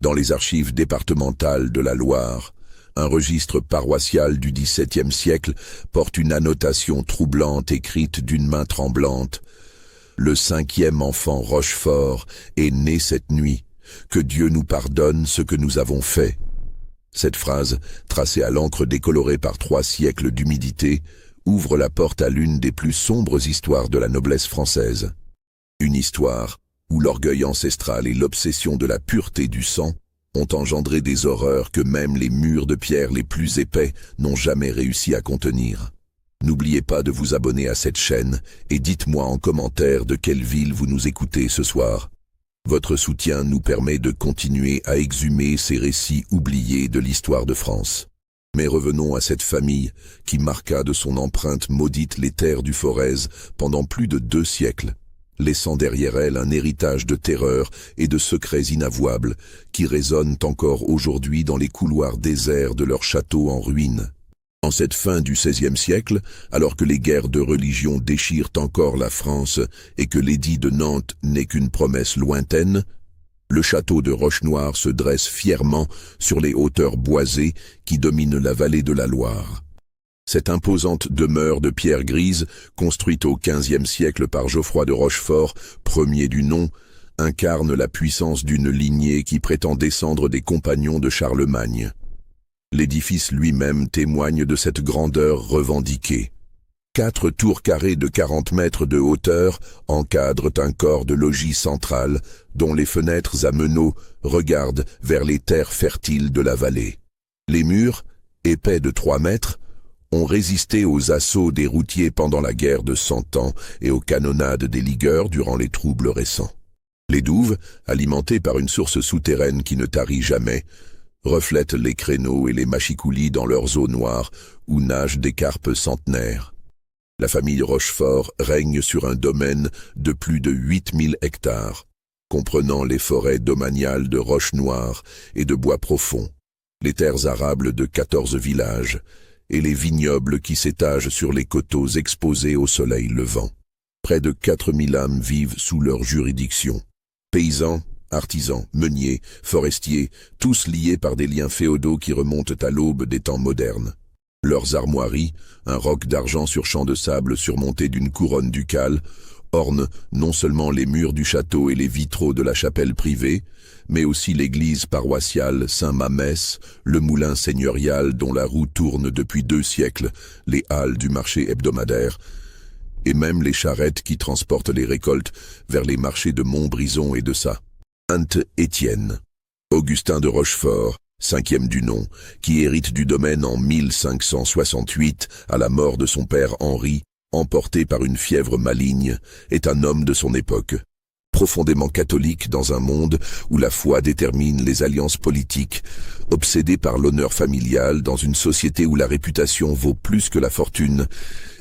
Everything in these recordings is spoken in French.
Dans les archives départementales de la Loire, un registre paroissial du XVIIe siècle porte une annotation troublante écrite d'une main tremblante. Le 5e enfant Rochefort est né cette nuit. Que Dieu nous pardonne ce que nous avons fait. Cette phrase, tracée à l'encre décolorée par 3 siècles d'humidité, ouvre la porte à l'une des plus sombres histoires de la noblesse française. Une histoire où l'orgueil ancestral et l'obsession de la pureté du sang ont engendré des horreurs que même les murs de pierre les plus épais n'ont jamais réussi à contenir. N'oubliez pas de vous abonner à cette chaîne et dites-moi en commentaire de quelle ville vous nous écoutez ce soir. Votre soutien nous permet de continuer à exhumer ces récits oubliés de l'histoire de France. Mais revenons à cette famille qui marqua de son empreinte maudite les terres du Forez pendant plus de 2 siècles, laissant derrière elle un héritage de terreur et de secrets inavouables qui résonnent encore aujourd'hui dans les couloirs déserts de leur château en ruine. En cette fin du XVIe siècle, alors que les guerres de religion déchirent encore la France et que l'édit de Nantes n'est qu'une promesse lointaine, le château de Rochenoir se dresse fièrement sur les hauteurs boisées qui dominent la vallée de la Loire. Cette imposante demeure de pierre grise, construite au XVe siècle par Geoffroy de Rochefort, premier du nom, incarne la puissance d'une lignée qui prétend descendre des compagnons de Charlemagne. L'édifice lui-même témoigne de cette grandeur revendiquée. 4 tours carrées de 40 mètres de hauteur encadrent un corps de logis central dont les fenêtres à meneaux regardent vers les terres fertiles de la vallée. Les murs, épais de 3 mètres, ont résisté aux assauts des routiers pendant la guerre de 100 ans et aux canonnades des ligueurs durant les troubles récents. Les douves, alimentées par une source souterraine qui ne tarit jamais, reflètent les créneaux et les machicoulis dans leurs eaux noires où nagent des carpes centenaires. La famille Rochefort règne sur un domaine de plus de 8000 hectares, comprenant les forêts domaniales de Rochenoir et de Bois Profond, les terres arables de 14 villages et les vignobles qui s'étagent sur les coteaux exposés au soleil levant. Près de 4000 âmes vivent sous leur juridiction. Paysans, artisans, meuniers, forestiers, tous liés par des liens féodaux qui remontent à l'aube des temps modernes. Leurs armoiries, un roc d'argent sur champ de sable surmonté d'une couronne ducale, ornent non seulement les murs du château et les vitraux de la chapelle privée, mais aussi l'église paroissiale Saint-Mamès, le moulin seigneurial dont la roue tourne depuis 2 siècles, les halles du marché hebdomadaire, et même les charrettes qui transportent les récoltes vers les marchés de Montbrison et de Saint-Étienne. Augustin de Rochefort, 5e du nom, qui hérite du domaine en 1568 à la mort de son père Henri, emporté par une fièvre maligne, est un homme de son époque. Profondément catholique dans un monde où la foi détermine les alliances politiques, obsédé par l'honneur familial dans une société où la réputation vaut plus que la fortune,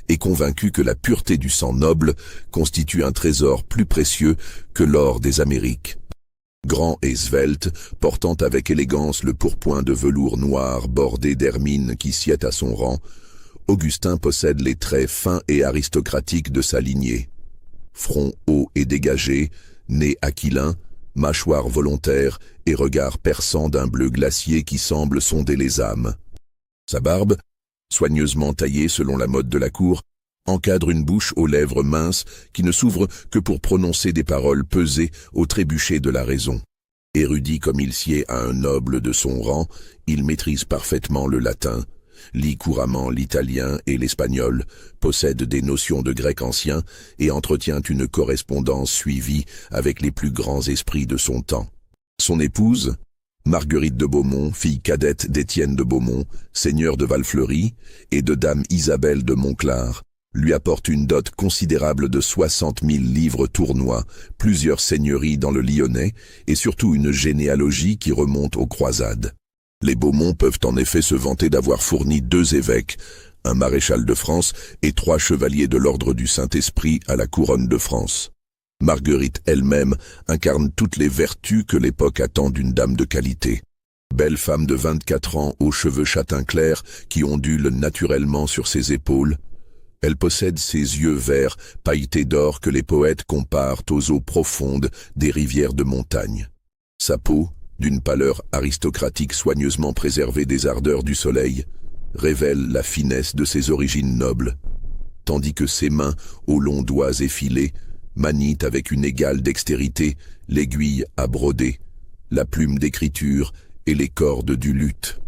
et convaincu que la pureté du sang noble constitue un trésor plus précieux que l'or des Amériques. Grand et svelte, portant avec élégance le pourpoint de velours noir bordé d'hermine qui sied à son rang, Augustin possède les traits fins et aristocratiques de sa lignée. Front haut et dégagé, nez aquilin, mâchoire volontaire et regard perçant d'un bleu glacier qui semble sonder les âmes. Sa barbe, soigneusement taillée selon la mode de la cour, encadre une bouche aux lèvres minces qui ne s'ouvre que pour prononcer des paroles pesées au trébuchet de la raison. Érudit comme il sied à un noble de son rang, il maîtrise parfaitement le latin, lit couramment l'italien et l'espagnol, possède des notions de grec ancien et entretient une correspondance suivie avec les plus grands esprits de son temps. Son épouse, Marguerite de Beaumont, fille cadette d'Étienne de Beaumont, seigneur de Valfleury, et de dame Isabelle de Montclar, lui apporte une dot considérable de 60 000 livres tournois, plusieurs seigneuries dans le Lyonnais et surtout une généalogie qui remonte aux croisades. Les Beaumont peuvent en effet se vanter d'avoir fourni 2 évêques, un maréchal de France et 3 chevaliers de l'ordre du Saint-Esprit à la couronne de France. Marguerite elle-même incarne toutes les vertus que l'époque attend d'une dame de qualité. Belle femme de 24 ans aux cheveux châtain clair qui ondulent naturellement sur ses épaules, elle possède ses yeux verts pailletés d'or que les poètes comparent aux eaux profondes des rivières de montagne. Sa peau, d'une pâleur aristocratique soigneusement préservée des ardeurs du soleil, révèle la finesse de ses origines nobles, tandis que ses mains, aux longs doigts effilés, manient avec une égale dextérité l'aiguille à broder, la plume d'écriture et les cordes du luth.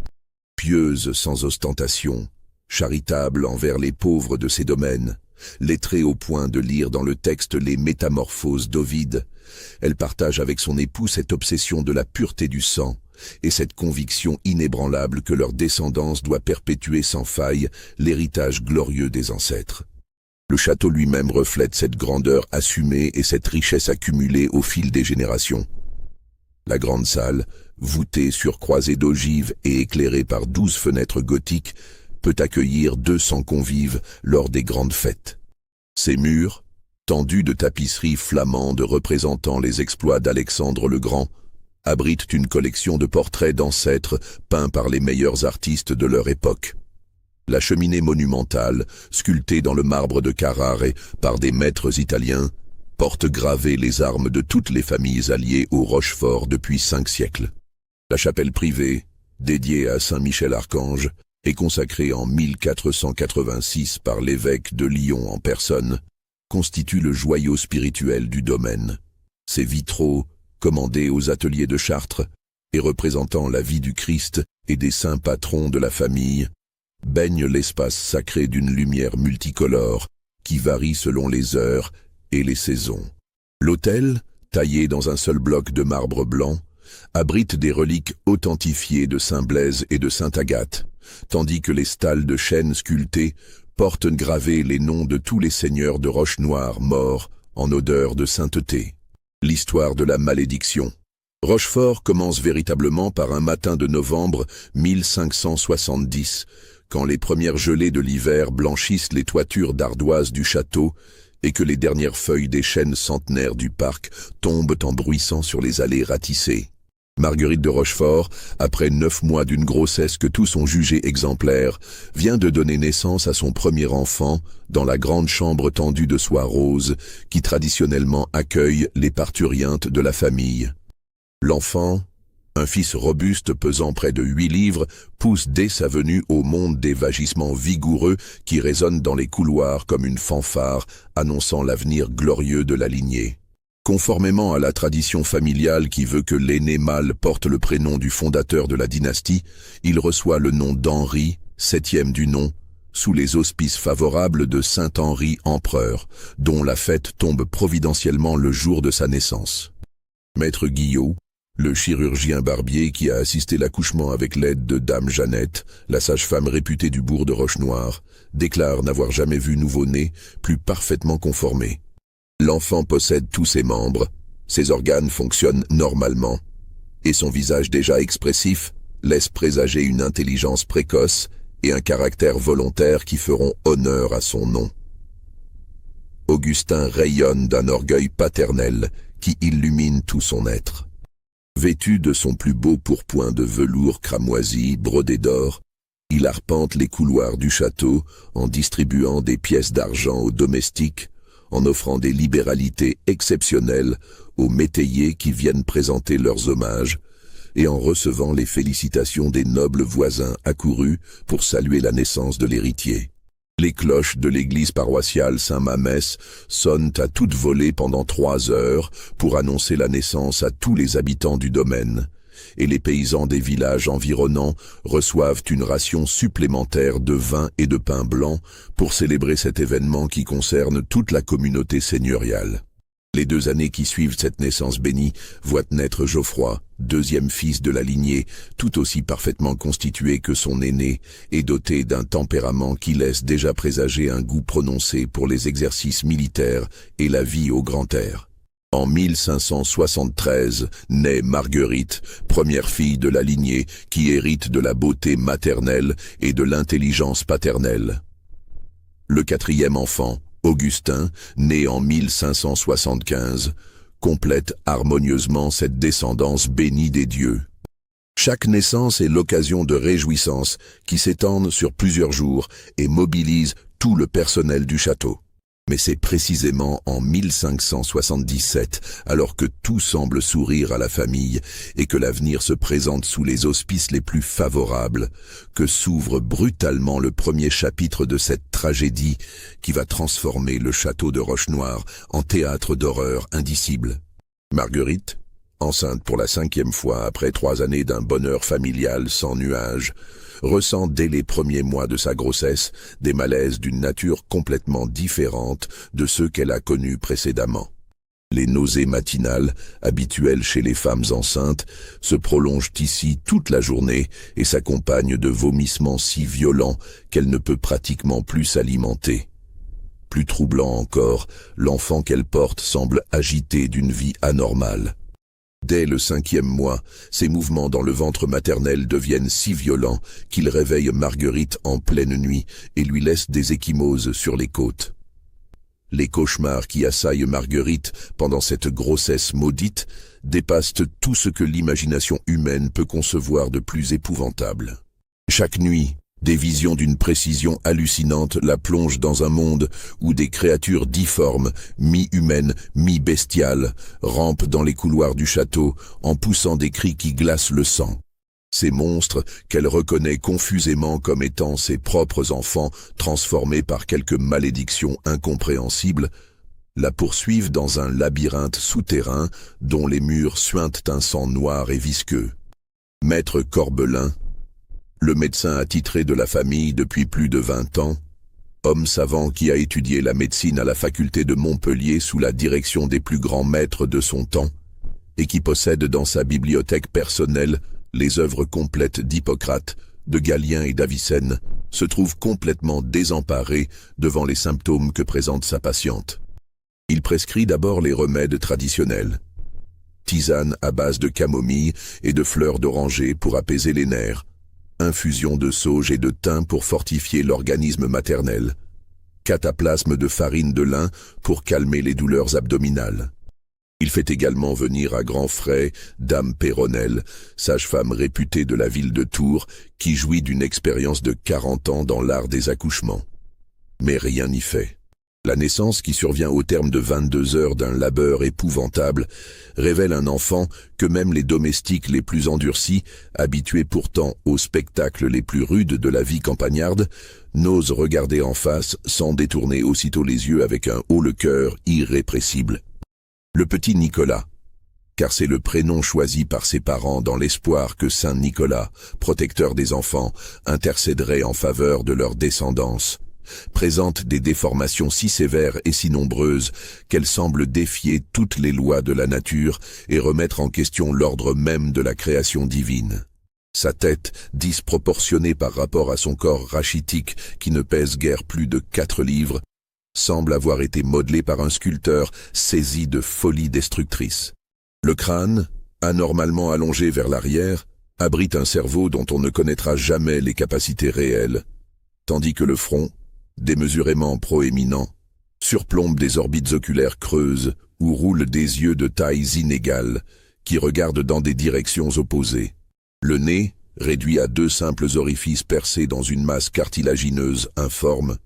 Pieuse sans ostentation, charitable envers les pauvres de ses domaines, lettrée au point de lire dans le texte les Métamorphoses d'Ovide, elle partage avec son époux cette obsession de la pureté du sang et cette conviction inébranlable que leur descendance doit perpétuer sans faille l'héritage glorieux des ancêtres. Le château lui-même reflète cette grandeur assumée et cette richesse accumulée au fil des générations. La grande salle, voûtée sur croisées d'ogives et éclairée par 12 fenêtres gothiques, peut accueillir 200 convives lors des grandes fêtes. Ses murs, tendus de tapisseries flamandes représentant les exploits d'Alexandre le Grand, abritent une collection de portraits d'ancêtres peints par les meilleurs artistes de leur époque. La cheminée monumentale, sculptée dans le marbre de Carrare par des maîtres italiens, porte gravées les armes de toutes les familles alliées au Rochefort depuis 5 siècles. La chapelle privée, dédiée à Saint Michel-Archange, est consacrée en 1486 par l'évêque de Lyon en personne, constitue le joyau spirituel du domaine. Ses vitraux, commandés aux ateliers de Chartres, et représentant la vie du Christ et des saints patrons de la famille, baignent l'espace sacré d'une lumière multicolore qui varie selon les heures et les saisons. L'autel, taillé dans un seul bloc de marbre blanc, abrite des reliques authentifiées de Saint Blaise et de Sainte Agathe, tandis que les stalles de chêne sculptées portent gravés les noms de tous les seigneurs de Roche-Noire morts en odeur de sainteté. L'histoire de la malédiction. Rochefort commence véritablement par un matin de novembre 1570, quand les premières gelées de l'hiver blanchissent les toitures d'ardoise du château et que les dernières feuilles des chênes centenaires du parc tombent en bruissant sur les allées ratissées. Marguerite de Rochefort, après 9 mois d'une grossesse que tous ont jugée exemplaire, vient de donner naissance à son premier enfant dans la grande chambre tendue de soie rose qui traditionnellement accueille les parturientes de la famille. L'enfant, un fils robuste pesant près de 8 livres, pousse dès sa venue au monde des vagissements vigoureux qui résonnent dans les couloirs comme une fanfare annonçant l'avenir glorieux de la lignée. Conformément à la tradition familiale qui veut que l'aîné mâle porte le prénom du fondateur de la dynastie, il reçoit le nom d'Henri, 7e du nom, sous les auspices favorables de Saint Henri empereur, dont la fête tombe providentiellement le jour de sa naissance. Maître Guillot, le chirurgien barbier qui a assisté l'accouchement avec l'aide de Dame Jeannette, la sage-femme réputée du bourg de Rochenoir, déclare n'avoir jamais vu nouveau-né plus parfaitement conformé. L'enfant possède tous ses membres, ses organes fonctionnent normalement, et son visage déjà expressif laisse présager une intelligence précoce et un caractère volontaire qui feront honneur à son nom. Augustin rayonne d'un orgueil paternel qui illumine tout son être. Vêtu de son plus beau pourpoint de velours cramoisi brodé d'or, il arpente les couloirs du château en distribuant des pièces d'argent aux domestiques, en offrant des libéralités exceptionnelles aux métayers qui viennent présenter leurs hommages, et en recevant les félicitations des nobles voisins accourus pour saluer la naissance de l'héritier. Les cloches de l'église paroissiale Saint-Mamès sonnent à toute volée pendant 3 heures pour annoncer la naissance à tous les habitants du domaine, et les paysans des villages environnants reçoivent une ration supplémentaire de vin et de pain blanc pour célébrer cet événement qui concerne toute la communauté seigneuriale. Les 2 années qui suivent cette naissance bénie voient naître Geoffroy, 2e fils de la lignée, tout aussi parfaitement constitué que son aîné, et doté d'un tempérament qui laisse déjà présager un goût prononcé pour les exercices militaires et la vie au grand air. En 1573 naît Marguerite, première fille de la lignée qui hérite de la beauté maternelle et de l'intelligence paternelle. Le 4e enfant, Augustin, né en 1575, complète harmonieusement cette descendance bénie des dieux. Chaque naissance est l'occasion de réjouissances qui s'étendent sur plusieurs jours et mobilisent tout le personnel du château. Mais c'est précisément en 1577, alors que tout semble sourire à la famille et que l'avenir se présente sous les auspices les plus favorables, que s'ouvre brutalement le premier chapitre de cette tragédie qui va transformer le château de Rochenoir en théâtre d'horreur indicible. Marguerite, enceinte pour la 5e fois après 3 années d'un bonheur familial sans nuages, ressent dès les premiers mois de sa grossesse des malaises d'une nature complètement différente de ceux qu'elle a connus précédemment. Les nausées matinales, habituelles chez les femmes enceintes, se prolongent ici toute la journée et s'accompagnent de vomissements si violents qu'elle ne peut pratiquement plus s'alimenter. Plus troublant encore, l'enfant qu'elle porte semble agité d'une vie anormale. Dès le 5e mois, ses mouvements dans le ventre maternel deviennent si violents qu'ils réveillent Marguerite en pleine nuit et lui laissent des ecchymoses sur les côtes. Les cauchemars qui assaillent Marguerite pendant cette grossesse maudite dépassent tout ce que l'imagination humaine peut concevoir de plus épouvantable. Chaque nuit, des visions d'une précision hallucinante la plongent dans un monde où des créatures difformes, mi-humaines, mi-bestiales, rampent dans les couloirs du château en poussant des cris qui glacent le sang. Ces monstres, qu'elle reconnaît confusément comme étant ses propres enfants transformés par quelque malédiction incompréhensible, la poursuivent dans un labyrinthe souterrain dont les murs suintent un sang noir et visqueux. Maître Corbelin, le médecin attitré de la famille depuis plus de 20 ans, homme savant qui a étudié la médecine à la faculté de Montpellier sous la direction des plus grands maîtres de son temps, et qui possède dans sa bibliothèque personnelle les œuvres complètes d'Hippocrate, de Galien et d'Avicenne, se trouve complètement désemparé devant les symptômes que présente sa patiente. Il prescrit d'abord les remèdes traditionnels. Tisane à base de camomille et de fleurs d'oranger pour apaiser les nerfs, infusion de sauge et de thym pour fortifier l'organisme maternel, cataplasme de farine de lin pour calmer les douleurs abdominales. Il fait également venir à grands frais Dame Péronnelle, sage-femme réputée de la ville de Tours, qui jouit d'une expérience de 40 ans dans l'art des accouchements. Mais rien n'y fait. La naissance, qui survient au terme de 22 heures d'un labeur épouvantable, révèle un enfant que même les domestiques les plus endurcis, habitués pourtant aux spectacles les plus rudes de la vie campagnarde, n'osent regarder en face sans détourner aussitôt les yeux avec un haut-le-cœur irrépressible. Le petit Nicolas, car c'est le prénom choisi par ses parents dans l'espoir que Saint Nicolas, protecteur des enfants, intercéderait en faveur de leur descendance, présente des déformations si sévères et si nombreuses qu'elles semblent défier toutes les lois de la nature et remettre en question l'ordre même de la création divine. Sa tête, disproportionnée par rapport à son corps rachitique qui ne pèse guère plus de 4 livres, semble avoir été modelée par un sculpteur saisi de folie destructrice. Le crâne, anormalement allongé vers l'arrière, abrite un cerveau dont on ne connaîtra jamais les capacités réelles, tandis que le front, démesurément proéminent, surplombe des orbites oculaires creuses où roulent des yeux de tailles inégales qui regardent dans des directions opposées. Le nez, réduit à 2 simples orifices percés dans une masse cartilagineuse informe,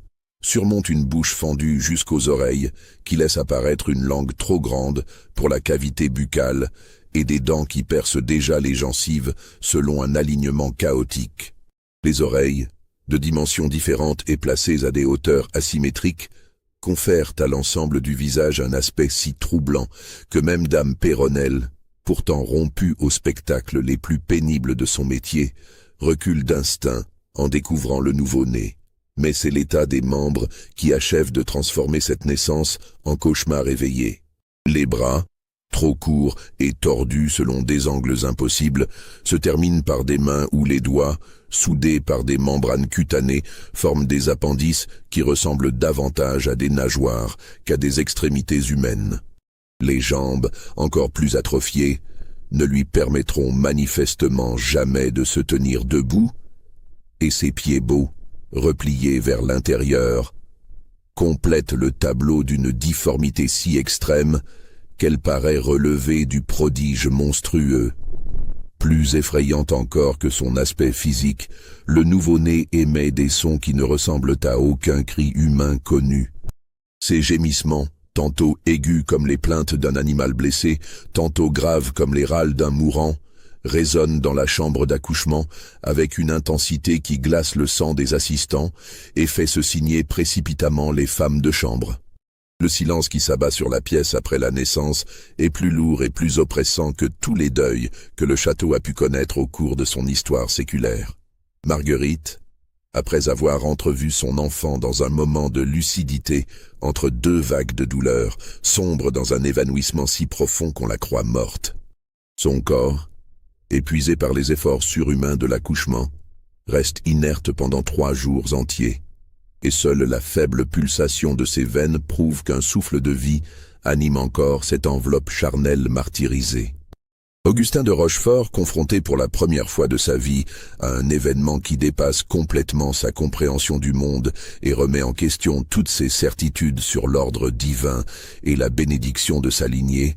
surmonte une bouche fendue jusqu'aux oreilles qui laisse apparaître une langue trop grande pour la cavité buccale et des dents qui percent déjà les gencives selon un alignement chaotique. Les oreilles, de dimensions différentes et placées à des hauteurs asymétriques, confèrent à l'ensemble du visage un aspect si troublant que même Dame Péronnelle, pourtant rompue aux spectacles les plus pénibles de son métier, recule d'instinct en découvrant le nouveau-né. Mais c'est l'état des membres qui achève de transformer cette naissance en cauchemar éveillé. Les bras, trop courts et tordus selon des angles impossibles, se terminent par des mains où les doigts, soudés par des membranes cutanées, forment des appendices qui ressemblent davantage à des nageoires qu'à des extrémités humaines. Les jambes, encore plus atrophiées, ne lui permettront manifestement jamais de se tenir debout, et ses pieds beaux, repliés vers l'intérieur, complètent le tableau d'une difformité si extrême qu'elle paraît relever du prodige monstrueux. Plus effrayant encore que son aspect physique, le nouveau-né émet des sons qui ne ressemblent à aucun cri humain connu. Ses gémissements, tantôt aigus comme les plaintes d'un animal blessé, tantôt graves comme les râles d'un mourant, résonnent dans la chambre d'accouchement avec une intensité qui glace le sang des assistants et fait se signer précipitamment les femmes de chambre. Le silence qui s'abat sur la pièce après la naissance est plus lourd et plus oppressant que tous les deuils que le château a pu connaître au cours de son histoire séculaire. Marguerite, après avoir entrevu son enfant dans un moment de lucidité entre deux vagues de douleur, sombre dans un évanouissement si profond qu'on la croit morte. Son corps, épuisé par les efforts surhumains de l'accouchement, reste inerte pendant 3 jours entiers, et seule la faible pulsation de ses veines prouve qu'un souffle de vie anime encore cette enveloppe charnelle martyrisée. Augustin de Rochefort, confronté pour la première fois de sa vie à un événement qui dépasse complètement sa compréhension du monde et remet en question toutes ses certitudes sur l'ordre divin et la bénédiction de sa lignée,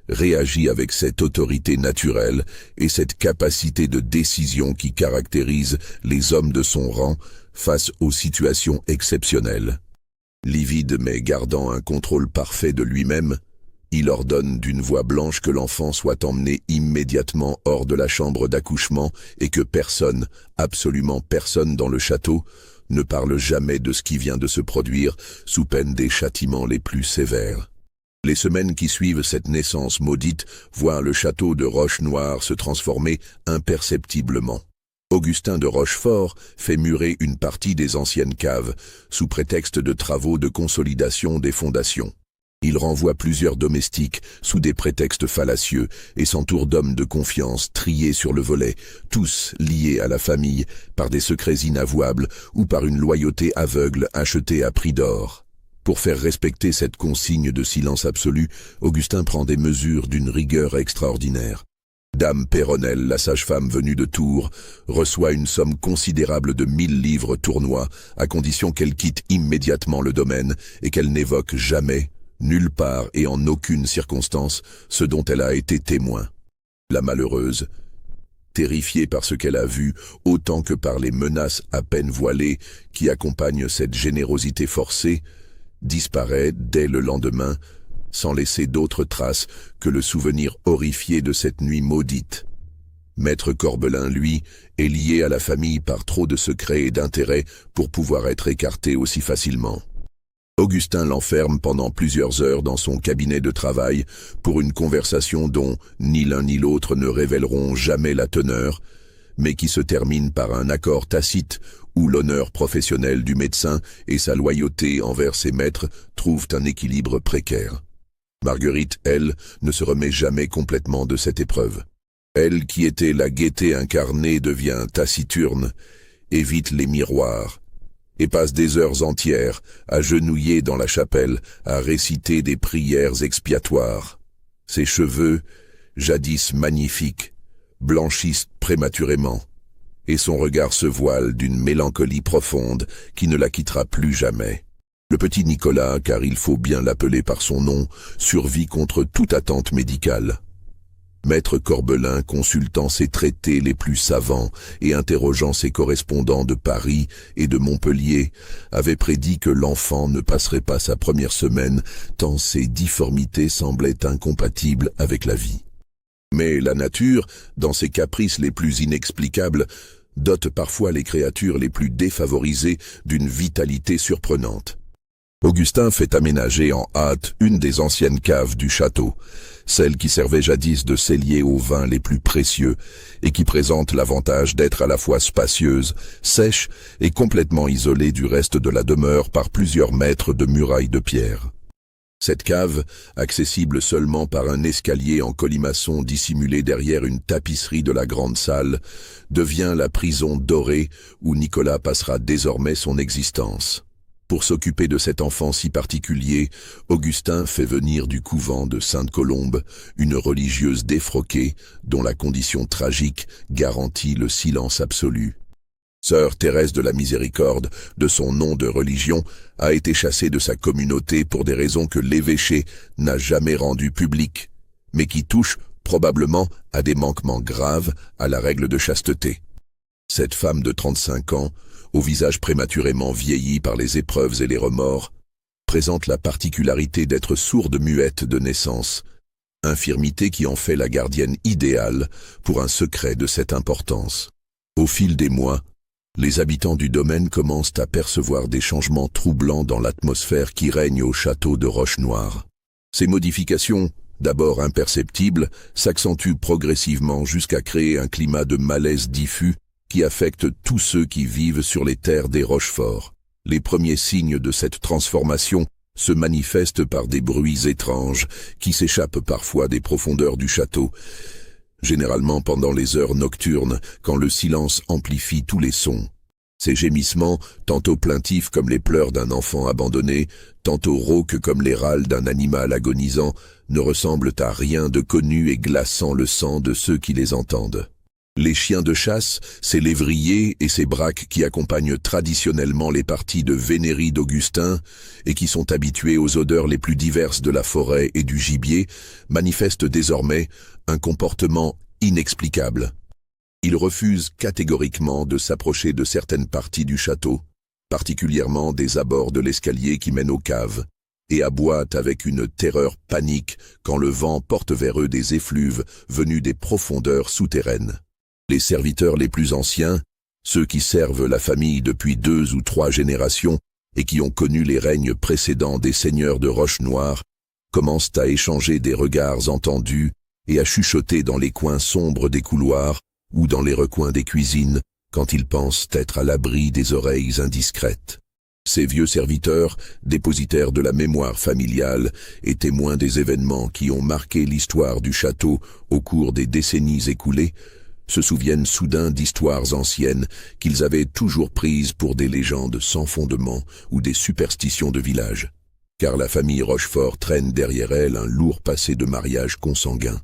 réagit avec cette autorité naturelle et cette capacité de décision qui caractérise les hommes de son rang face aux situations exceptionnelles. Livide mais gardant un contrôle parfait de lui-même, il ordonne d'une voix blanche que l'enfant soit emmené immédiatement hors de la chambre d'accouchement et que personne, absolument personne dans le château, ne parle jamais de ce qui vient de se produire sous peine des châtiments les plus sévères. Les semaines qui suivent cette naissance maudite voient le château de Rochenoir se transformer imperceptiblement. Augustin de Rochefort fait murer une partie des anciennes caves, sous prétexte de travaux de consolidation des fondations. Il renvoie plusieurs domestiques sous des prétextes fallacieux et s'entoure d'hommes de confiance triés sur le volet, tous liés à la famille par des secrets inavouables ou par une loyauté aveugle achetée à prix d'or. Pour faire respecter cette consigne de silence absolu, Augustin prend des mesures d'une rigueur extraordinaire. Dame Péronnelle, la sage-femme venue de Tours, reçoit une somme considérable de 1000 livres tournois, à condition qu'elle quitte immédiatement le domaine et qu'elle n'évoque jamais, nulle part et en aucune circonstance, ce dont elle a été témoin. La malheureuse, terrifiée par ce qu'elle a vu, autant que par les menaces à peine voilées qui accompagnent cette générosité forcée, disparaît dès le lendemain, sans laisser d'autres traces que le souvenir horrifié de cette nuit maudite. Maître Corbelin, lui, est lié à la famille par trop de secrets et d'intérêts pour pouvoir être écarté aussi facilement. Augustin l'enferme pendant plusieurs heures dans son cabinet de travail pour une conversation dont ni l'un ni l'autre ne révéleront jamais la teneur, mais qui se termine par un accord tacite où l'honneur professionnel du médecin et sa loyauté envers ses maîtres trouvent un équilibre précaire. Marguerite, elle, ne se remet jamais complètement de cette épreuve. Elle, qui était la gaieté incarnée, devient taciturne, évite les miroirs, et passe des heures entières, agenouillée dans la chapelle, à réciter des prières expiatoires. Ses cheveux, jadis magnifiques, blanchissent prématurément, et son regard se voile d'une mélancolie profonde qui ne la quittera plus jamais. Le petit Nicolas, car il faut bien l'appeler par son nom, survit contre toute attente médicale. Maître Corbelin, consultant ses traités les plus savants et interrogeant ses correspondants de Paris et de Montpellier, avait prédit que l'enfant ne passerait pas sa première semaine tant ses difformités semblaient incompatibles avec la vie. Mais la nature, dans ses caprices les plus inexplicables, dote parfois les créatures les plus défavorisées d'une vitalité surprenante. Augustin fait aménager en hâte une des anciennes caves du château, celle qui servait jadis de cellier aux vins les plus précieux et qui présente l'avantage d'être à la fois spacieuse, sèche et complètement isolée du reste de la demeure par plusieurs mètres de murailles de pierre. Cette cave, accessible seulement par un escalier en colimaçon dissimulé derrière une tapisserie de la grande salle, devient la prison dorée où Nicolas passera désormais son existence. Pour s'occuper de cet enfant si particulier, Augustin fait venir du couvent de Sainte-Colombe une religieuse défroquée dont la condition tragique garantit le silence absolu. Sœur Thérèse de la Miséricorde, de son nom de religion, a été chassée de sa communauté pour des raisons que l'évêché n'a jamais rendues publiques, mais qui touchent probablement à des manquements graves à la règle de chasteté. Cette femme de 35 ans, au visage prématurément vieilli par les épreuves et les remords, présente la particularité d'être sourde-muette de naissance, infirmité qui en fait la gardienne idéale pour un secret de cette importance. Au fil des mois, les habitants du domaine commencent à percevoir des changements troublants dans l'atmosphère qui règne au château de Rochenoir. Ces modifications, d'abord imperceptibles, s'accentuent progressivement jusqu'à créer un climat de malaise diffus qui affecte tous ceux qui vivent sur les terres des Rocheforts. Les premiers signes de cette transformation se manifestent par des bruits étranges qui s'échappent parfois des profondeurs du château, généralement pendant les heures nocturnes, quand le silence amplifie tous les sons. Ces gémissements, tantôt plaintifs comme les pleurs d'un enfant abandonné, tantôt rauques comme les râles d'un animal agonisant, ne ressemblent à rien de connu et glaçant le sang de ceux qui les entendent. Les chiens de chasse, ces lévriers et ces braques qui accompagnent traditionnellement les parties de vénérie d'Augustin et qui sont habitués aux odeurs les plus diverses de la forêt et du gibier, manifestent désormais un comportement inexplicable. Ils refusent catégoriquement de s'approcher de certaines parties du château, particulièrement des abords de l'escalier qui mène aux caves, et aboient avec une terreur panique quand le vent porte vers eux des effluves venus des profondeurs souterraines. Les serviteurs les plus anciens, ceux qui servent la famille depuis 2 ou 3 générations et qui ont connu les règnes précédents des seigneurs de Rochenoir, commencent à échanger des regards entendus et à chuchoter dans les coins sombres des couloirs ou dans les recoins des cuisines quand ils pensent être à l'abri des oreilles indiscrètes. Ces vieux serviteurs, dépositaires de la mémoire familiale et témoins des événements qui ont marqué l'histoire du château au cours des décennies écoulées, se souviennent soudain d'histoires anciennes qu'ils avaient toujours prises pour des légendes sans fondement ou des superstitions de village, car la famille Rochefort traîne derrière elle un lourd passé de mariage consanguin.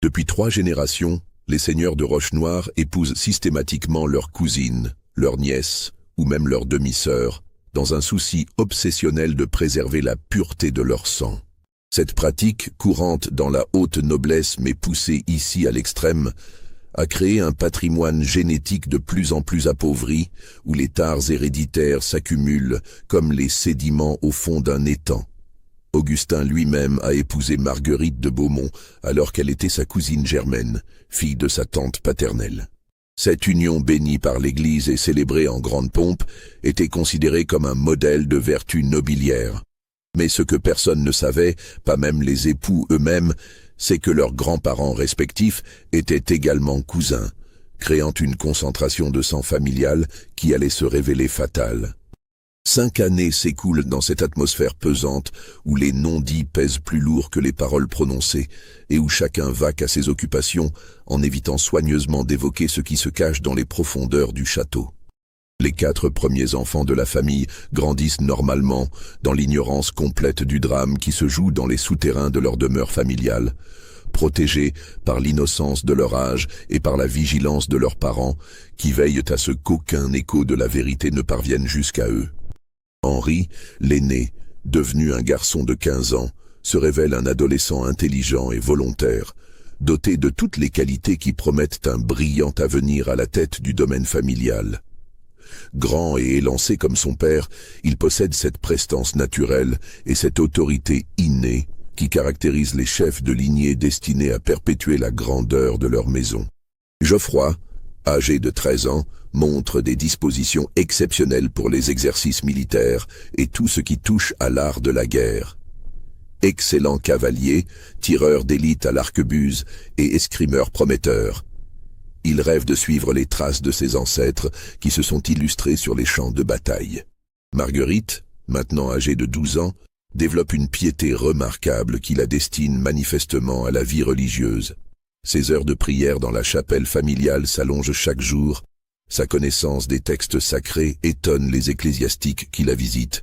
Depuis 3 générations, les seigneurs de Rochenoir épousent systématiquement leurs cousines, leurs nièces ou même leurs demi-sœurs, dans un souci obsessionnel de préserver la pureté de leur sang. Cette pratique, courante dans la haute noblesse mais poussée ici à l'extrême, a créé un patrimoine génétique de plus en plus appauvri, où les tares héréditaires s'accumulent comme les sédiments au fond d'un étang. Augustin lui-même a épousé Marguerite de Beaumont, alors qu'elle était sa cousine germaine, fille de sa tante paternelle. Cette union bénie par l'Église et célébrée en grande pompe était considérée comme un modèle de vertu nobiliaire. Mais ce que personne ne savait, pas même les époux eux-mêmes, c'est que leurs grands-parents respectifs étaient également cousins, créant une concentration de sang familial qui allait se révéler fatale. 5 années s'écoulent dans cette atmosphère pesante où les non-dits pèsent plus lourd que les paroles prononcées et où chacun vaque à ses occupations en évitant soigneusement d'évoquer ce qui se cache dans les profondeurs du château. Les 4 premiers enfants de la famille grandissent normalement dans l'ignorance complète du drame qui se joue dans les souterrains de leur demeure familiale, protégés par l'innocence de leur âge et par la vigilance de leurs parents qui veillent à ce qu'aucun écho de la vérité ne parvienne jusqu'à eux. Henri, l'aîné, devenu un garçon de 15 ans, se révèle un adolescent intelligent et volontaire, doté de toutes les qualités qui promettent un brillant avenir à la tête du domaine familial. Grand et élancé comme son père, il possède cette prestance naturelle et cette autorité innée qui caractérise les chefs de lignée destinés à perpétuer la grandeur de leur maison. Geoffroy, âgé de 13 ans, montre des dispositions exceptionnelles pour les exercices militaires et tout ce qui touche à l'art de la guerre. Excellent cavalier, tireur d'élite à l'arquebuse et escrimeur prometteur. Il rêve de suivre les traces de ses ancêtres qui se sont illustrés sur les champs de bataille. Marguerite, maintenant âgée de 12 ans, développe une piété remarquable qui la destine manifestement à la vie religieuse. Ses heures de prière dans la chapelle familiale s'allongent chaque jour. Sa connaissance des textes sacrés étonne les ecclésiastiques qui la visitent.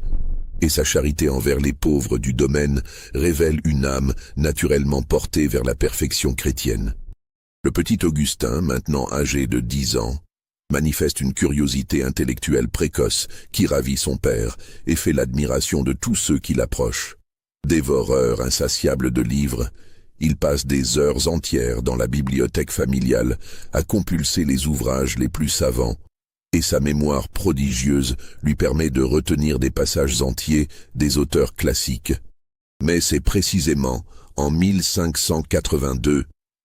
Et sa charité envers les pauvres du domaine révèle une âme naturellement portée vers la perfection chrétienne. Le petit Augustin, maintenant âgé de 10 ans, manifeste une curiosité intellectuelle précoce qui ravit son père et fait l'admiration de tous ceux qui l'approchent. Dévoreur insatiable de livres, il passe des heures entières dans la bibliothèque familiale à compulser les ouvrages les plus savants, Et sa mémoire prodigieuse lui permet de retenir des passages entiers des auteurs classiques. Mais c'est précisément en 1582,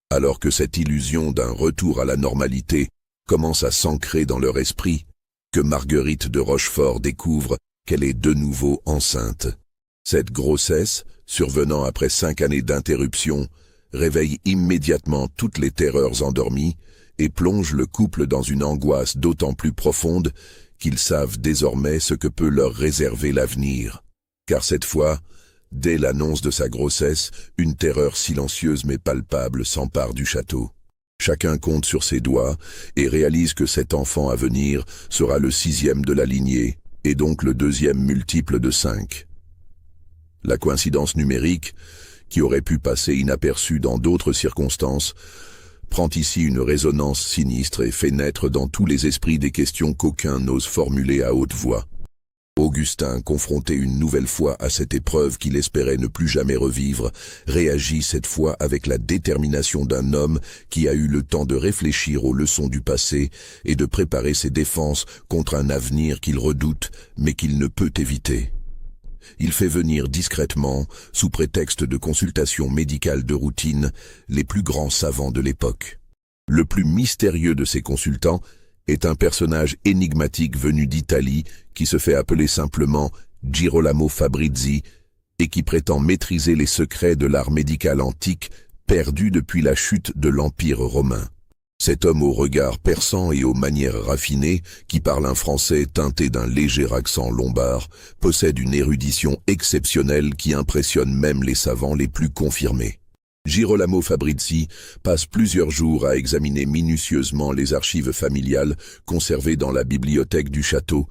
alors que cette illusion d'un retour à la normalité commence à s'ancrer dans leur esprit, que Marguerite de Rochefort découvre qu'elle est de nouveau enceinte. Cette grossesse, survenant après 5 années d'interruption, réveille immédiatement toutes les terreurs endormies et plonge le couple dans une angoisse d'autant plus profonde qu'ils savent désormais ce que peut leur réserver l'avenir. Car cette fois, dès l'annonce de sa grossesse, une terreur silencieuse mais palpable s'empare du château. Chacun compte sur ses doigts et réalise que cet enfant à venir sera le 6e de la lignée, et donc le 2e multiple de 5. La coïncidence numérique, qui aurait pu passer inaperçue dans d'autres circonstances, prend ici une résonance sinistre et fait naître dans tous les esprits des questions qu'aucun n'ose formuler à haute voix. Augustin, confronté une nouvelle fois à cette épreuve qu'il espérait ne plus jamais revivre, réagit cette fois avec la détermination d'un homme qui a eu le temps de réfléchir aux leçons du passé et de préparer ses défenses contre un avenir qu'il redoute mais qu'il ne peut éviter. Il fait venir discrètement, sous prétexte de consultations médicales de routine, les plus grands savants de l'époque. Le plus mystérieux de ces consultants est un personnage énigmatique venu d'Italie qui se fait appeler simplement Girolamo Fabrizi et qui prétend maîtriser les secrets de l'art médical antique perdu depuis la chute de l'Empire romain. Cet homme au regard perçant et aux manières raffinées, qui parle un français teinté d'un léger accent lombard, possède une érudition exceptionnelle qui impressionne même les savants les plus confirmés. Girolamo Fabrizi passe plusieurs jours à examiner minutieusement les archives familiales conservées dans la bibliothèque du château,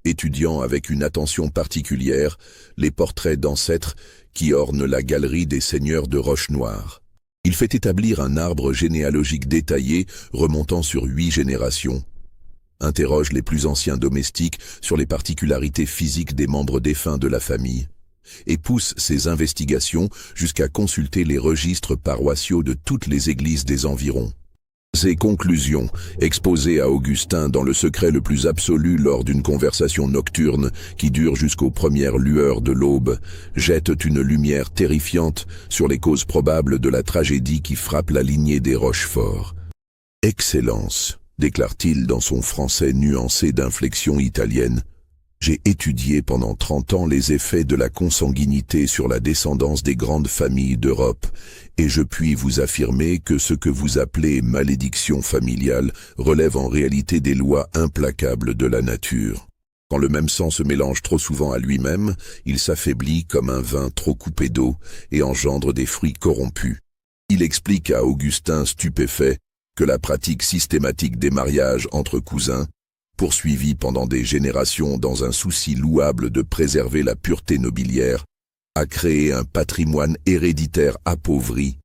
étudiant avec une attention particulière les portraits d'ancêtres qui ornent la galerie des seigneurs de Rochenoir. Il fait établir un arbre généalogique détaillé remontant sur 8 générations, interroge les plus anciens domestiques sur les particularités physiques des membres défunts de la famille, et pousse ses investigations jusqu'à consulter les registres paroissiaux de toutes les églises des environs. Ces conclusions, exposées à Augustin dans le secret le plus absolu lors d'une conversation nocturne qui dure jusqu'aux premières lueurs de l'aube, jettent une lumière terrifiante sur les causes probables de la tragédie qui frappe la lignée des Rochefort. « Excellence », déclare-t-il dans son français nuancé d'inflexion italienne, j'ai étudié pendant 30 ans les effets de la consanguinité sur la descendance des grandes familles d'Europe, et je puis vous affirmer que ce que vous appelez malédiction familiale relève en réalité des lois implacables de la nature. Quand le même sang se mélange trop souvent à lui-même, il s'affaiblit comme un vin trop coupé d'eau et engendre des fruits corrompus. Il explique à Augustin stupéfait que la pratique systématique des mariages entre cousins, poursuivi pendant des générations dans un souci louable de préserver la pureté nobiliaire, a créé un patrimoine héréditaire appauvri,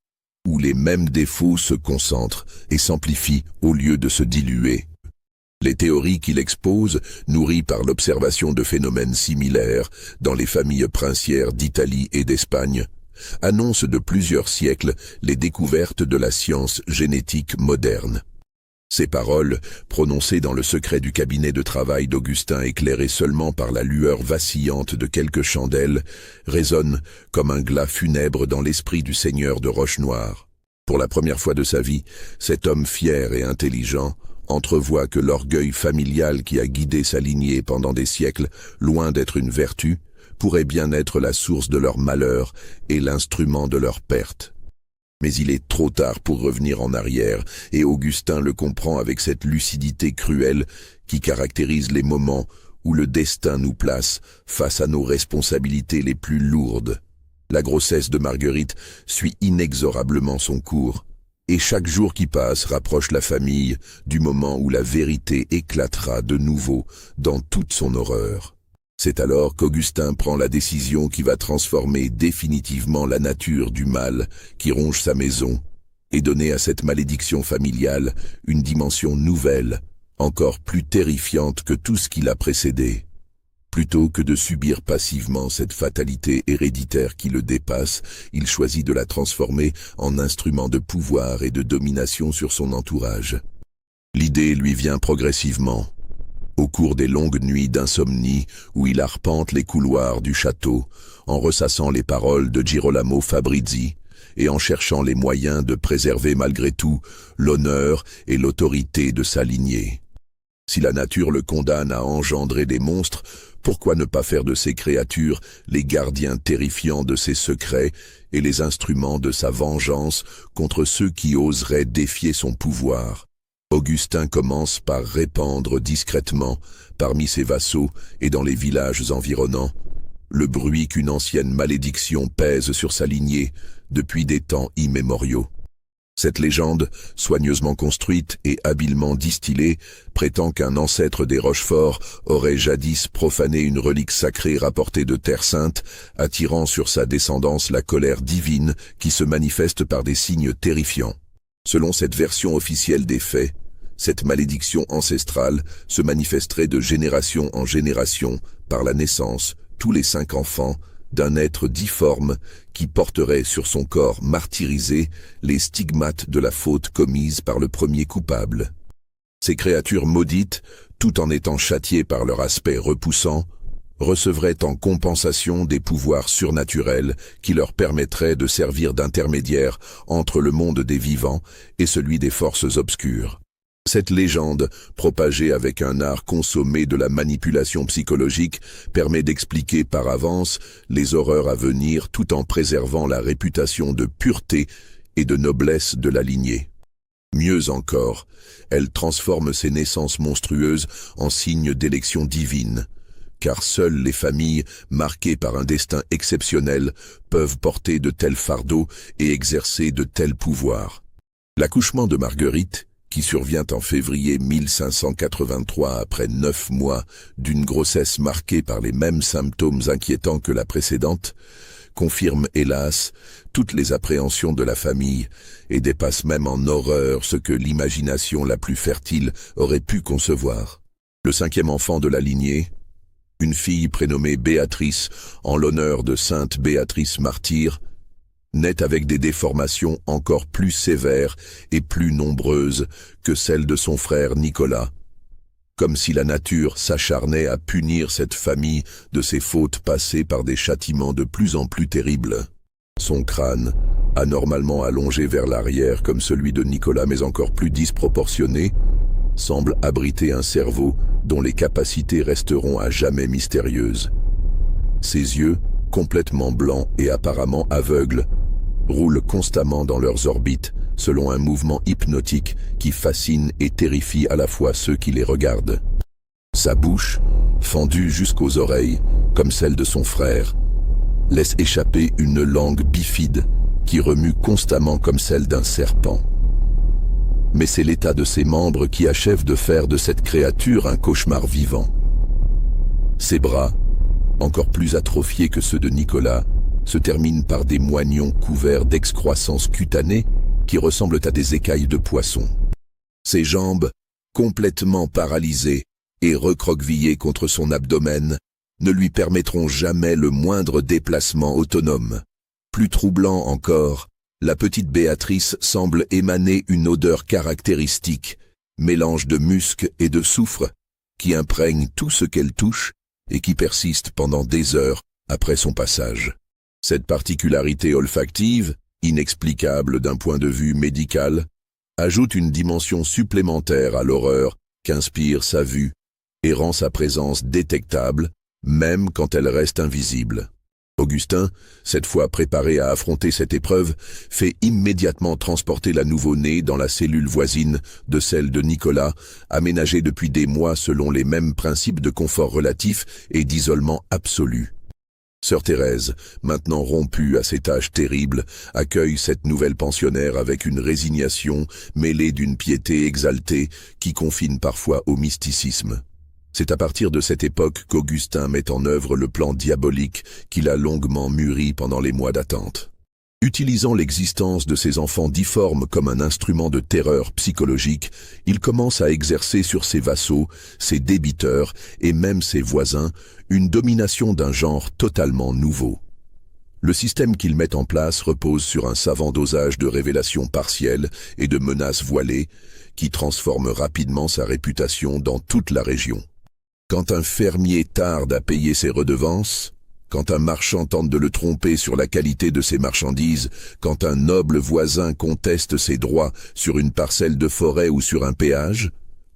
où les mêmes défauts se concentrent et s'amplifient au lieu de se diluer. Les théories qu'il expose, nourries par l'observation de phénomènes similaires dans les familles princières d'Italie et d'Espagne, annoncent de plusieurs siècles les découvertes de la science génétique moderne. Ces paroles, prononcées dans le secret du cabinet de travail d'Augustin éclairé seulement par la lueur vacillante de quelques chandelles, résonnent comme un glas funèbre dans l'esprit du seigneur de Rochenoir. Pour la première fois de sa vie, cet homme fier et intelligent entrevoit que l'orgueil familial qui a guidé sa lignée pendant des siècles, loin d'être une vertu, pourrait bien être la source de leur malheur et l'instrument de leur perte. Mais il est trop tard pour revenir en arrière, et Augustin le comprend avec cette lucidité cruelle qui caractérise les moments où le destin nous place face à nos responsabilités les plus lourdes. La grossesse de Marguerite suit inexorablement son cours, et chaque jour qui passe rapproche la famille du moment où la vérité éclatera de nouveau dans toute son horreur. C'est alors qu'Augustin prend la décision qui va transformer définitivement la nature du mal qui ronge sa maison et donner à cette malédiction familiale une dimension nouvelle, encore plus terrifiante que tout ce qui l'a précédé. Plutôt que de subir passivement cette fatalité héréditaire qui le dépasse, il choisit de la transformer en instrument de pouvoir et de domination sur son entourage. L'idée lui vient progressivement. Au cours des longues nuits d'insomnie où il arpente les couloirs du château, en ressassant les paroles de Girolamo Fabrizi et en cherchant les moyens de préserver malgré tout l'honneur et l'autorité de sa lignée. Si la nature le condamne à engendrer des monstres, pourquoi ne pas faire de ces créatures les gardiens terrifiants de ses secrets et les instruments de sa vengeance contre ceux qui oseraient défier son pouvoir? Augustin commence par répandre discrètement, parmi ses vassaux et dans les villages environnants, le bruit qu'une ancienne malédiction pèse sur sa lignée depuis des temps immémoriaux. Cette légende, soigneusement construite et habilement distillée, prétend qu'un ancêtre des Rochefort aurait jadis profané une relique sacrée rapportée de Terre Sainte, attirant sur sa descendance la colère divine qui se manifeste par des signes terrifiants. Selon cette version officielle des faits, cette malédiction ancestrale se manifesterait de génération en génération par la naissance, tous les 5 enfants, d'un être difforme qui porterait sur son corps martyrisé les stigmates de la faute commise par le premier coupable. Ces créatures maudites, tout en étant châtiées par leur aspect repoussant, recevraient en compensation des pouvoirs surnaturels qui leur permettraient de servir d'intermédiaires entre le monde des vivants et celui des forces obscures. Cette légende, propagée avec un art consommé de la manipulation psychologique, permet d'expliquer par avance les horreurs à venir tout en préservant la réputation de pureté et de noblesse de la lignée. Mieux encore, elle transforme ces naissances monstrueuses en signes d'élection divine, car seules les familles marquées par un destin exceptionnel peuvent porter de tels fardeaux et exercer de tels pouvoirs. L'accouchement de Marguerite, qui survient en février 1583 après 9 mois d'une grossesse marquée par les mêmes symptômes inquiétants que la précédente, confirme hélas toutes les appréhensions de la famille et dépasse même en horreur ce que l'imagination la plus fertile aurait pu concevoir. Le 5e enfant de la lignée, une fille prénommée Béatrice en l'honneur de Sainte Béatrice martyre, naît avec des déformations encore plus sévères et plus nombreuses que celles de son frère Nicolas, comme si la nature s'acharnait à punir cette famille de ses fautes passées par des châtiments de plus en plus terribles. Son crâne, anormalement allongé vers l'arrière comme celui de Nicolas mais encore plus disproportionné, semble abriter un cerveau dont les capacités resteront à jamais mystérieuses. Ses yeux, complètement blancs et apparemment aveugles, roulent constamment dans leurs orbites selon un mouvement hypnotique qui fascine et terrifie à la fois ceux qui les regardent. Sa bouche, fendue jusqu'aux oreilles, comme celle de son frère, laisse échapper une langue bifide qui remue constamment comme celle d'un serpent. Mais c'est l'état de ses membres qui achève de faire de cette créature un cauchemar vivant. Ses bras, encore plus atrophiés que ceux de Nicolas, se terminent par des moignons couverts d'excroissances cutanées qui ressemblent à des écailles de poisson. Ses jambes, complètement paralysées et recroquevillées contre son abdomen, ne lui permettront jamais le moindre déplacement autonome. Plus troublant encore, la petite Béatrice semble émaner une odeur caractéristique, mélange de musc et de soufre, qui imprègne tout ce qu'elle touche et qui persiste pendant des heures après son passage. Cette particularité olfactive, inexplicable d'un point de vue médical, ajoute une dimension supplémentaire à l'horreur qu'inspire sa vue et rend sa présence détectable, même quand elle reste invisible. Augustin, cette fois préparé à affronter cette épreuve, fait immédiatement transporter la nouveau-née dans la cellule voisine de celle de Nicolas, aménagée depuis des mois selon les mêmes principes de confort relatif et d'isolement absolu. Sœur Thérèse, maintenant rompue à ces tâches terribles, accueille cette nouvelle pensionnaire avec une résignation mêlée d'une piété exaltée qui confine parfois au mysticisme. C'est à partir de cette époque qu'Augustin met en œuvre le plan diabolique qu'il a longuement mûri pendant les mois d'attente. Utilisant l'existence de ces enfants difformes comme un instrument de terreur psychologique, il commence à exercer sur ses vassaux, ses débiteurs et même ses voisins une domination d'un genre totalement nouveau. Le système qu'il met en place repose sur un savant dosage de révélations partielles et de menaces voilées qui transforme rapidement sa réputation dans toute la région. Quand un fermier tarde à payer ses redevances, quand un marchand tente de le tromper sur la qualité de ses marchandises, quand un noble voisin conteste ses droits sur une parcelle de forêt ou sur un péage,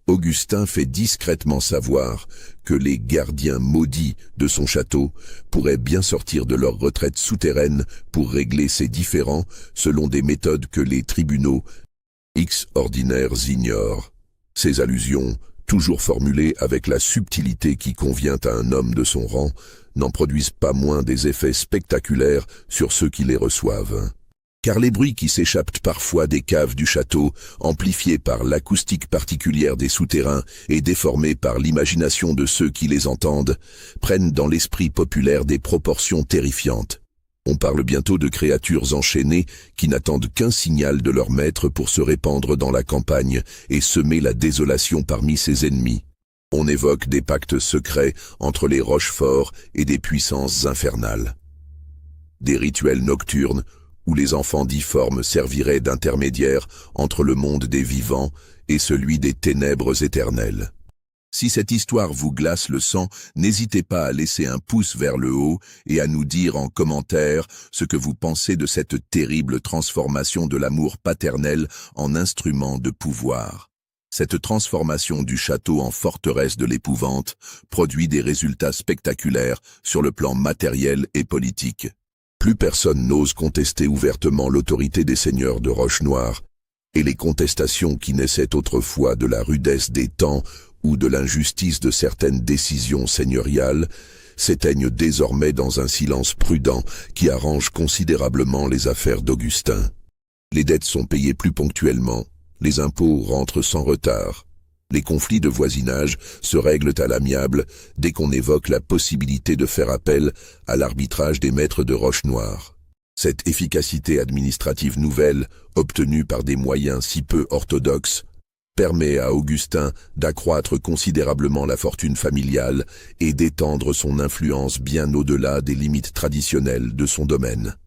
Augustin fait discrètement savoir que les gardiens maudits de son château pourraient bien sortir de leur retraite souterraine pour régler ces différends selon des méthodes que les tribunaux ordinaires ignorent. Ces allusions, toujours formulées avec la subtilité qui convient à un homme de son rang, n'en produisent pas moins des effets spectaculaires sur ceux qui les reçoivent. Car les bruits qui s'échappent parfois des caves du château, amplifiés par l'acoustique particulière des souterrains et déformés par l'imagination de ceux qui les entendent, prennent dans l'esprit populaire des proportions terrifiantes. On parle bientôt de créatures enchaînées qui n'attendent qu'un signal de leur maître pour se répandre dans la campagne et semer la désolation parmi ses ennemis. On évoque des pactes secrets entre les Rochefort et des puissances infernales. Des rituels nocturnes où les enfants difformes serviraient d'intermédiaires entre le monde des vivants et celui des ténèbres éternelles. Si cette histoire vous glace le sang, n'hésitez pas à laisser un pouce vers le haut et à nous dire en commentaire ce que vous pensez de cette terrible transformation de l'amour paternel en instrument de pouvoir. Cette transformation du château en forteresse de l'épouvante produit des résultats spectaculaires sur le plan matériel et politique. Plus personne n'ose contester ouvertement l'autorité des seigneurs de Rochenoir, et les contestations qui naissaient autrefois de la rudesse des temps ou de l'injustice de certaines décisions seigneuriales s'éteignent désormais dans un silence prudent qui arrange considérablement les affaires d'Augustin. Les dettes sont payées plus ponctuellement, les impôts rentrent sans retard. Les conflits de voisinage se règlent à l'amiable dès qu'on évoque la possibilité de faire appel à l'arbitrage des maîtres de Rochenoir. Cette efficacité administrative nouvelle, obtenue par des moyens si peu orthodoxes, permet à Augustin d'accroître considérablement la fortune familiale et d'étendre son influence bien au-delà des limites traditionnelles de son domaine.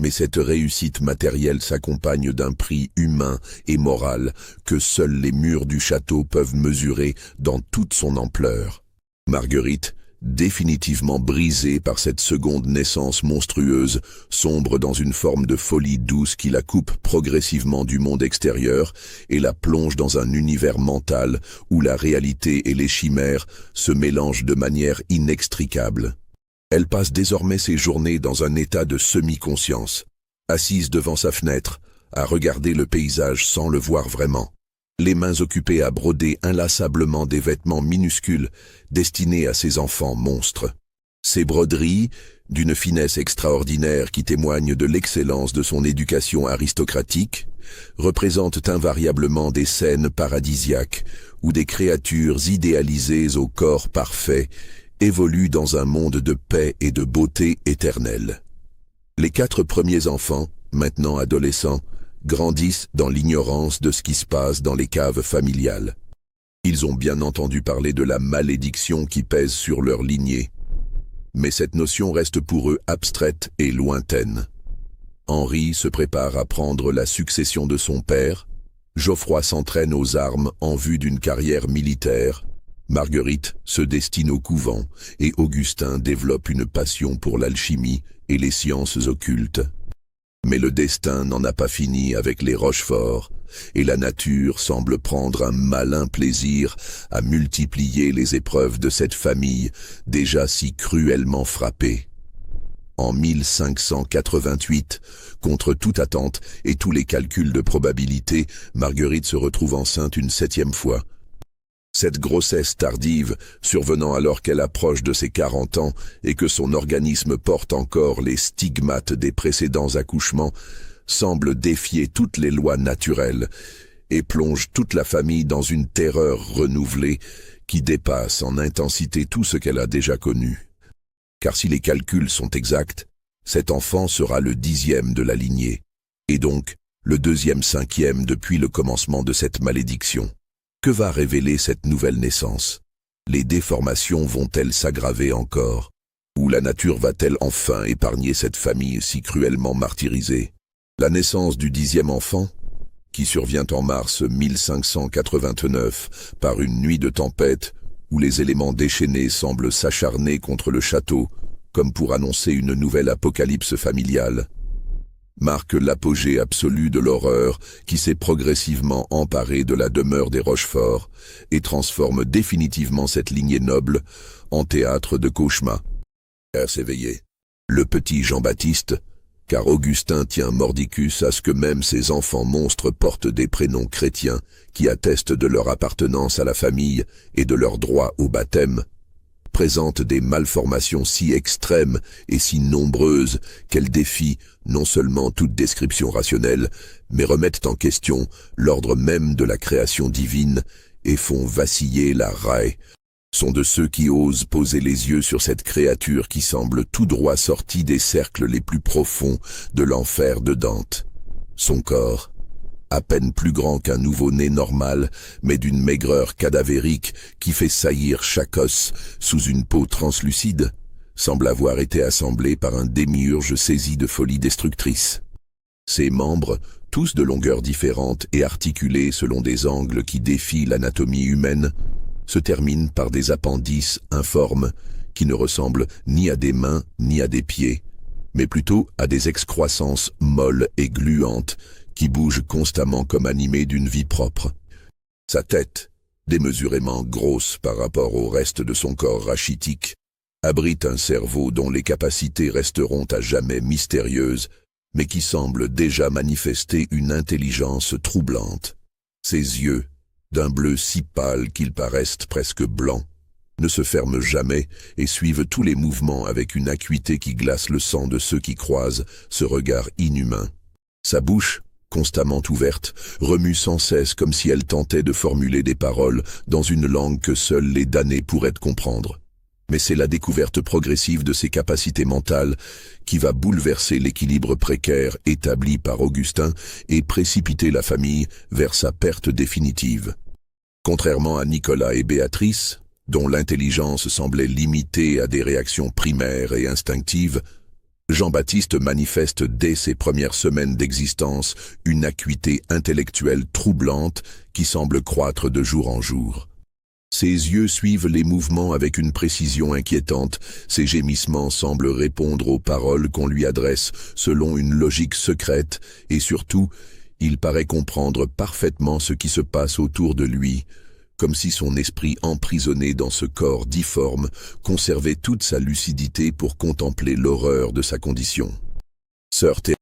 Mais cette réussite matérielle s'accompagne d'un prix humain et moral que seuls les murs du château peuvent mesurer dans toute son ampleur. Marguerite, définitivement brisée par cette seconde naissance monstrueuse, sombre dans une forme de folie douce qui la coupe progressivement du monde extérieur et la plonge dans un univers mental où la réalité et les chimères se mélangent de manière inextricable. Elle passe désormais ses journées dans un état de semi-conscience, assise devant sa fenêtre, à regarder le paysage sans le voir vraiment, les mains occupées à broder inlassablement des vêtements minuscules destinés à ses enfants monstres. Ces broderies, d'une finesse extraordinaire qui témoigne de l'excellence de son éducation aristocratique, représentent invariablement des scènes paradisiaques où des créatures idéalisées au corps parfait évoluent dans un monde de paix et de beauté éternelle. Les 4 premiers enfants, maintenant adolescents, grandissent dans l'ignorance de ce qui se passe dans les caves familiales. Ils ont bien entendu parler de la malédiction qui pèse sur leur lignée, mais cette notion reste pour eux abstraite et lointaine. Henri se prépare à prendre la succession de son père, Geoffroy s'entraîne aux armes en vue d'une carrière militaire, Marguerite se destine au couvent et Augustin développe une passion pour l'alchimie et les sciences occultes. Mais le destin n'en a pas fini avec les Rochefort, et la nature semble prendre un malin plaisir à multiplier les épreuves de cette famille déjà si cruellement frappée. En 1588, contre toute attente et tous les calculs de probabilité, Marguerite se retrouve enceinte une 7e fois. Cette grossesse tardive, survenant alors qu'elle approche de ses 40 ans et que son organisme porte encore les stigmates des précédents accouchements, semble défier toutes les lois naturelles et plonge toute la famille dans une terreur renouvelée qui dépasse en intensité tout ce qu'elle a déjà connu. Car si les calculs sont exacts, cet enfant sera le 10e de la lignée, et donc le 2e 5e depuis le commencement de cette malédiction. Que va révéler cette nouvelle naissance? Les déformations vont-elles s'aggraver encore? Ou la nature va-t-elle enfin épargner cette famille si cruellement martyrisée? La naissance du 10e enfant, qui survient en mars 1589 par une nuit de tempête, où les éléments déchaînés semblent s'acharner contre le château, comme pour annoncer une nouvelle apocalypse familiale, marque l'apogée absolue de l'horreur qui s'est progressivement emparée de la demeure des Rochefort et transforme définitivement cette lignée noble en théâtre de cauchemars. À s'éveiller. Le petit Jean-Baptiste, car Augustin tient mordicus à ce que même ses enfants monstres portent des prénoms chrétiens qui attestent de leur appartenance à la famille et de leur droit au baptême, présente des malformations si extrêmes et si nombreuses qu'elles défient non seulement toute description rationnelle, mais remettent en question l'ordre même de la création divine et font vaciller la raille. Sont de ceux qui osent poser les yeux sur cette créature qui semble tout droit sortie des cercles les plus profonds de l'enfer de Dante. Son corps, à peine plus grand qu'un nouveau-né normal, mais d'une maigreur cadavérique qui fait saillir chaque os sous une peau translucide, semble avoir été assemblé par un démiurge saisi de folie destructrice. Ses membres, tous de longueurs différentes et articulés selon des angles qui défient l'anatomie humaine, se terminent par des appendices informes qui ne ressemblent ni à des mains ni à des pieds, mais plutôt à des excroissances molles et gluantes qui bougent constamment comme animées d'une vie propre. Sa tête, démesurément grosse par rapport au reste de son corps rachitique, abrite un cerveau dont les capacités resteront à jamais mystérieuses, mais qui semble déjà manifester une intelligence troublante. Ses yeux, d'un bleu si pâle qu'ils paraissent presque blancs, ne se ferment jamais et suivent tous les mouvements avec une acuité qui glace le sang de ceux qui croisent ce regard inhumain. Sa bouche, constamment ouverte, remue sans cesse comme si elle tentait de formuler des paroles dans une langue que seuls les damnés pourraient comprendre. Mais c'est la découverte progressive de ses capacités mentales qui va bouleverser l'équilibre précaire établi par Augustin et précipiter la famille vers sa perte définitive. Contrairement à Nicolas et Béatrice, dont l'intelligence semblait limitée à des réactions primaires et instinctives, Jean-Baptiste manifeste dès ses premières semaines d'existence une acuité intellectuelle troublante qui semble croître de jour en jour. Ses yeux suivent les mouvements avec une précision inquiétante, ses gémissements semblent répondre aux paroles qu'on lui adresse selon une logique secrète et surtout, il paraît comprendre parfaitement ce qui se passe autour de lui, comme si son esprit emprisonné dans ce corps difforme conservait toute sa lucidité pour contempler l'horreur de sa condition. Sœur Thérèse